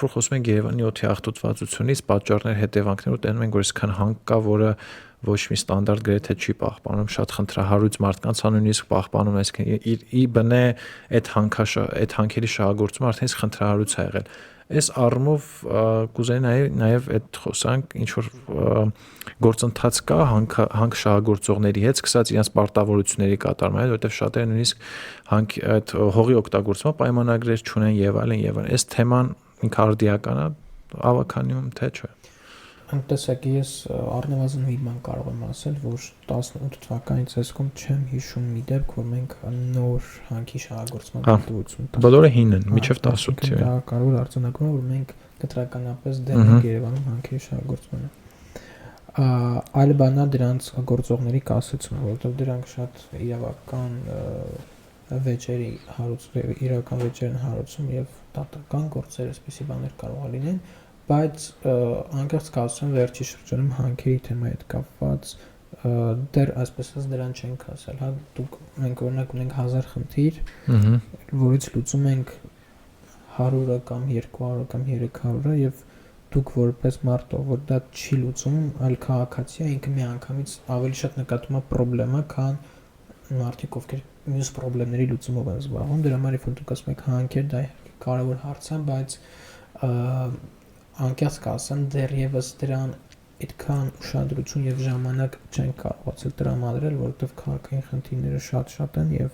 Որ խոսում ենք Երևանի օդի աղտոտվածությունից, պատճառներ, հետևանքներ ու տենում ենք, որ այսքան հանք կա, որը ոչ մի ստանդարտ գրեթե չի պահպանում, շատ խնդրահարույց մարդկանց նույնիսկ պահպանում, այսինքն ի բնե այդ հանքերի շահագործումը արդեն իսկ խնդրահարույց է եղել։ Այս առումով կուզեի նաև այդ խոսանք, ինչ որ գործընթաց կա հանք շահագործողների հետ, սկսած իրենց պարտավորությունների կատարման, որովհետև շատերը նույնիսկ այդ հողի օգտագործման պայմանագրեր չունեն եւ այլն։ Այս թեման ինքը արդիական է ավականիում, թե չէ։ Տեսեք, ես առնվազն մի բան կարող եմ ասել, որ 18 թվականի ցեսկում չեմ հիշում մի դեպք, որ մենք նոր հանքի շահագործման դիտողություն տանք։ Բոլորը հին են, մինչև 18 թվականի։ Դա կարող արձանագրում, որ մենք կտրականապես դեմ ենք Երևանում հանքի շահագործմանը։ Այլ բանն է դրանց գործողների կասեցումը, որովհետև դրանք շատ իրավական վեճեր են հարուցում եւ դատական գործեր, այսպիսի բաներ կարող է լինեն, բայց անկեղծ կասեմ վերջի շրջանում հանքերի թեմայի հետ կապված դեռ այսպես ասած դրան չենք հասել, հա, մենք օրինակ ունենք 1000 խնդիր, որից լուծում ենք 100-ը կամ 200-ը կամ 300-ը եւ դուք որպես մարդ, որ դա չի լուծում, այլ քաղաքացի է, ինքը միանգամից ավելի շատ նկատում է խնդրեմը, քան մարդիկ, ովքեր մյուս խնդիրների լուծումով են զբաղվում։ Դրա համար որ դուք ասում եք հանքեր, դա կարևոր հարց է, բայց անկեղծ կասեմ, դեռևս դրան այդքան ուշադրություն եւ ժամանակ չեն կարողացել տրամադրել, որովհետեւ քաղաքային խնդիրները շատ են եւ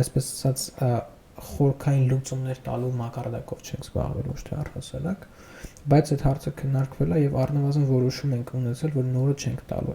այսպես ասած խորքային լուծումներ տալու մակարդակով չենք զբաղվել, ոչ թե առհասարակ, բայց այդ հարցը քննարկվել է եւ առնվազն որոշում ենք ունեցել, որ նորը չենք տալու